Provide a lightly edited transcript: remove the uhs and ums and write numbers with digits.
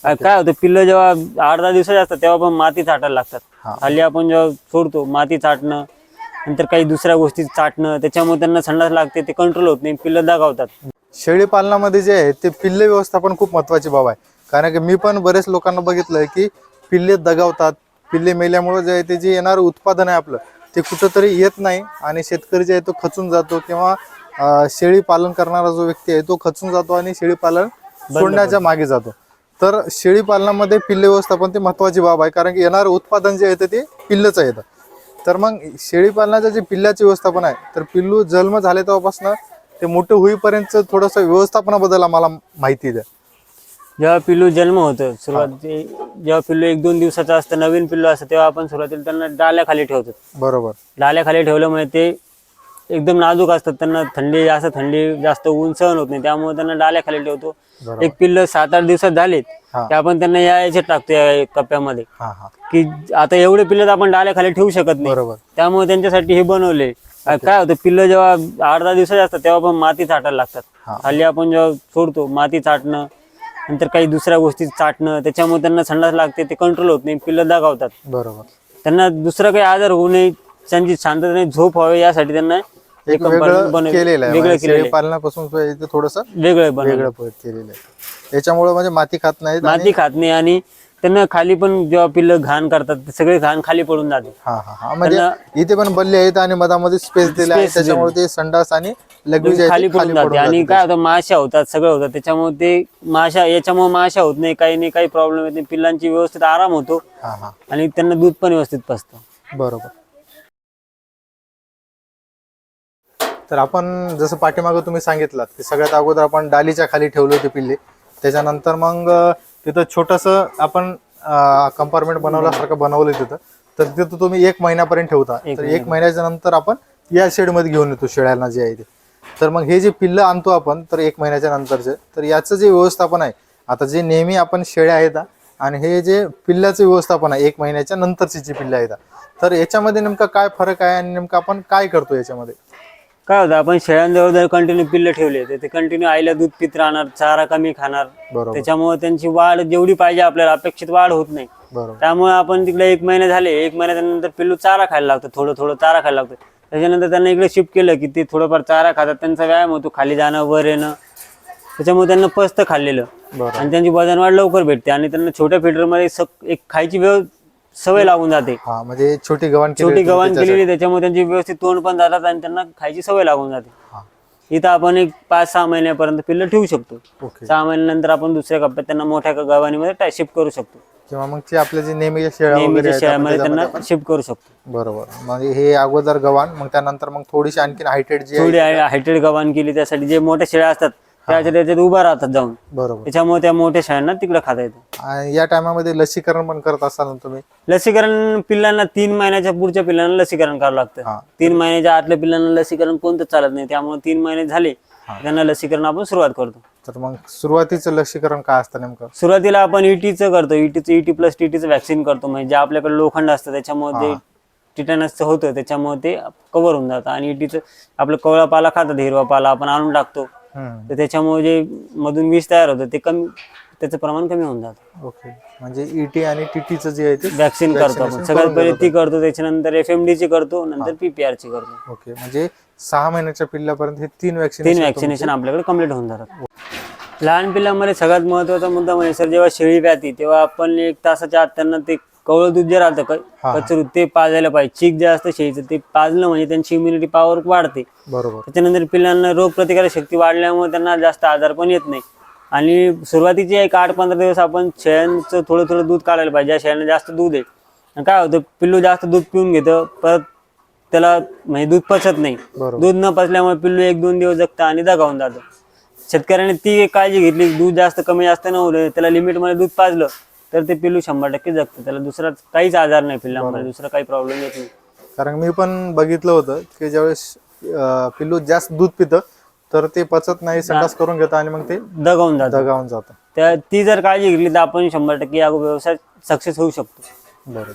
काय होतं, पिल्लं जेव्हा 8-10 दिवसाचे असतात तेव्हा पण माती चाटायला लागतात. खाली आपण जेव्हा सोडतो माती चाटणं, नंतर काही दुसऱ्या गोष्टी चाटणं, त्याच्यामुळे त्यांना संडास लागते, ते कंट्रोल होत नाही, पिल्लं दगावतात. शेळी पालनामध्ये जे आहे ते पिल्ले व्यवस्थापन खूप महत्वाची बाब आहे. कारण की मी पण बरेच लोकांना बघितलंय की पिल्ले दगावतात. पिल्ले मेल्यामुळे जे आहे ते जे येणारं उत्पादन आहे आपलं ते कुठंतरी येत नाही आणि शेतकरी जे आहे तो खचून जातो, किंवा शेळी पालन करणारा जो व्यक्ती आहे तो खचून जातो आणि शेळी पालन सोडण्याच्या मागे जातो. तर शेळी पालनामध्ये पिल्ले व्यवस्थापन ते महत्वाची बाब आहे, कारण की येणारं उत्पादन जे आहे ते पिल्लंच येतं. तर मग शेळी पालनाचं जे पिल्लाचे व्यवस्थापन आहे, तर पिल्लू जन्म झाले तेव्हापासून ते मोठे होईपर्यंत थोडंसं व्यवस्थापनाबद्दल आम्हाला माहिती द्या. जेव्हा पिल्लू जन्म होतं सुरुवाती, जेव्हा पिल्लू 1-2 दिवसाचं असतं, नवीन पिल्लू असतं, तेव्हा आपण सुरुवातीला त्यांना डाल्याखाली ठेवतो. बरोबर. डाल्याखाली ठेवल्यामुळे ते एकदम नाजूक असतात, त्यांना थंडी जास्त ऊन सहन होत नाही, त्यामुळे त्यांना डाल्याखाली ठेवतो. एक पिल्लं 7-8 दिवसात झालेत की आपण त्यांना याच्यात टाकतो, या कप्प्यामध्ये, की आता एवढे पिल्लं आपण डाल्याखाली ठेवू शकत नाही. बरोबर. त्यामुळे त्यांच्यासाठी हे बनवले. काय होतं, पिल्लं जेव्हा 8-10 दिवसाचे असतात तेव्हा पण माती चाटायला लागतात. खाली आपण जेव्हा सोडतो माती चाटणं, नंतर काही दुसऱ्या गोष्टी चाटणं, त्याच्यामुळे त्यांना संडास लागते, ते कंट्रोल होत नाही, पिल्लं दगावतात. बरोबर. त्यांना दुसरा काही आजार होऊ नये, त्यांची शांततेने झोप व्हावी, यासाठी त्यांना एक वेगळं केलेलं आहे. शेळी पालनापासून थोडंसं वेगळं केलेलं आहे. याच्यामुळे म्हणजे माती खात नाही आणि त्यांना खाली पण जेव्हा पिल्लं घाण करतात, ते सगळे घाण खाली पडून जाते. म्हणजे इथे पण बल्ले आहेत आणि मधामध्ये स्पेस दिला आहे, त्याच्यामुळे ते संडास आणि लघवी खाली पडून जाते. आणि काय होतं, माशा होतात, सगळं होतं, त्याच्यामुळे ते याच्यामुळे माशा होत नाही, काही प्रॉब्लेम येत नाही, पिल्लांची व्यवस्थित आराम होतो आणि त्यांना दूध पण व्यवस्थित पचतं. बरोबर. तर आपण जसं पाठीमागं तुम्ही सांगितलं की सगळ्यात अगोदर आपण डालीच्या खाली ठेवले होते पिल्ले, त्याच्यानंतर मग तिथं छोटंसं आपण कंपार्टमेंट बनवल्यासारखं बनवलं तिथं, तर तिथं तुम्ही 1 महिन्यापर्यंत ठेवता. तर 1 महिन्याच्या नंतर आपण या शेडमध्ये घेऊन येतो शेळ्यांना जे आहे ते. तर मग हे जे पिल्लं आणतो आपण, तर 1 महिन्याच्या नंतरचे, तर याचं जे व्यवस्थापन आहे, आता जे नेहमी आपण शेळ्या आहेत आणि हे जे पिल्लाचं व्यवस्थापन आहे 1 महिन्याच्या नंतरची जी पिल्लं आहेत, तर याच्यामध्ये नेमका काय फरक आहे आणि नेमकं आपण काय करतो याच्यामध्ये? काय होतं, आपण शेळ्यांजवळ जर कंटिन्यू पिल्लं ठेवले तर ते कंटिन्यू आईला दूध पित राहणार, चारा कमी खाणार, त्याच्यामुळे त्यांची वाढ जेवढी पाहिजे आपल्याला अपेक्षित वाढ होत नाही. त्यामुळे आपण तिकडे 1 महिने झाले, 1 महिन्याच्या नंतर पिल्लू चारा खायला लागतं, थोडं चारा खायला लागतं. त्याच्यानंतर त्यांना इकडे शिफ्ट केलं की ते थोडंफार चारा खातात, त्यांचा व्यायाम होतो, खाली जाणं वर येणं, त्याच्यामुळे त्यांना पचतं खाल्लेलं आणि त्यांची वजन वाढ लवकर भेटते. आणि त्यांना छोट्या फिल्टरमध्ये एक खायची सवय लागून जाते. म्हणजे छोटी गव्हाण केलेली, त्याच्यामुळे त्यांची व्यवस्थित तोंड पण जातात आणि त्यांना खायची सवय लागून जाते. इथं आपण एक 5-6 महिन्यापर्यंत पिल्लं ठेवू शकतो. 6 महिन्यानंतर आपण दुसऱ्या कप्प्यात त्यांना मोठ्या गव्हाणीमध्ये शिफ्ट करू शकतो, किंवा मग ते आपल्या जे नेहमीच्या शेळ्यामध्ये त्यांना शिफ्ट करू शकतो. बरोबर. मग हे अगोदर गव्हाण, मग त्यानंतर मग थोडीशी आणखी हायटेड गव्हाण केली, त्यासाठी जे मोठ्या शेळ्या असतात त्याच्यात उभा राहतात जाऊन, बरोबर, त्याच्यामुळे त्या मोठ्या शेळ्यांना तिकडे खाता येतं. आणि या टायमामध्ये लसीकरण पण करत असाल ना तुम्ही? लसीकरण पिल्लांना 3 महिन्याच्या पुढच्या पिल्लांना लसीकरण करावं लागतं. 3 महिन्याच्या आतल्या पिल्लांना लसीकरण कोणतं चालत नाही, त्यामुळे 3 महिने झाले त्यांना लसीकरण आपण सुरुवात करतो. तर मग सुरुवातीचं लसीकरण काय असतं नेमकं? सुरुवातीला आपण ईटीचं करतो, ET प्लस TTचं वॅक्सिन करतो. म्हणजे आपल्याकडे लोखंड असतं त्याच्यामुळे ते टिटॅनसचं होतं, त्याच्यामुळे ते कव्हर होऊन जातं. आणि ETचं आपलं कवळा पाला खातात, हिरवा पाला आपण आणून टाकतो, तर त्याच्यामुळे जे मधून विष तयार होतं ते त्याचं प्रमाण कमी होऊन जातं. ओके. म्हणजे ET आणि TTचं जे आहे ते वॅक्सिन करतो आपण. सगळ्यात पहिले ती करतो, त्याच्यानंतर FMDची करतो, नंतर PPRची करतो. ओके. म्हणजे 6 महिन्याच्या पिल्लापर्यंत हे 3 वॅक्सिनेशन आपल्याकडे कम्प्लीट होऊन जातात. लहान पिल्लांमध्ये सगळ्यात महत्वाचा मुद्दा म्हणजे सर, जेव्हा शेळी प्याती तेव्हा आपण 1 तासाच्या आत त्यांना ते कवळं दूध जे राहतं कचरू ते पाजायला पाहिजे. चीक जे असतं शेळीचं ते पाजलं म्हणजे त्यांची इम्युनिटी पॉवर वाढते. बरोबर. त्याच्यानंतर पिल्लांना रोगप्रतिकारक शक्ती वाढल्यामुळे त्यांना जास्त आजार पण येत नाही. आणि सुरुवातीचे 8-15 दिवस आपण शेळ्यांचं थोडं दूध काढायला पाहिजे, ज्या शेळ्यांना जास्त दूध आहे. काय होतं, पिल्लू जास्त दूध पिऊन घेतं, परत त्याला म्हणजे दूध पचत नाही. दूध न पचल्यामुळे पिल्लू 1-2 दिवस जगतं आणि दगावून जातं. शेतकऱ्याने ती काळजी घेतली, दूध कमी जास्त न होऊ, त्याला लिमिटमध्ये दूध पाजलं तर ते पिल्लू 100% जगतं. त्याला दुसरा काहीच आजार नाही पिल्लांमध्ये, दुसरा काही प्रॉब्लेम येत नाही. कारण मी पण बघितलं होतं की ज्यावेळेस पिल्लू जास्त दूध पितं तर ते पचत नाही, संडास करून घेतं आणि मग ते दगावून जातं. ती जर काळजी घेतली तर आपण 100% या व्यवसायात सक्सेस होऊ शकतो. बरोबर.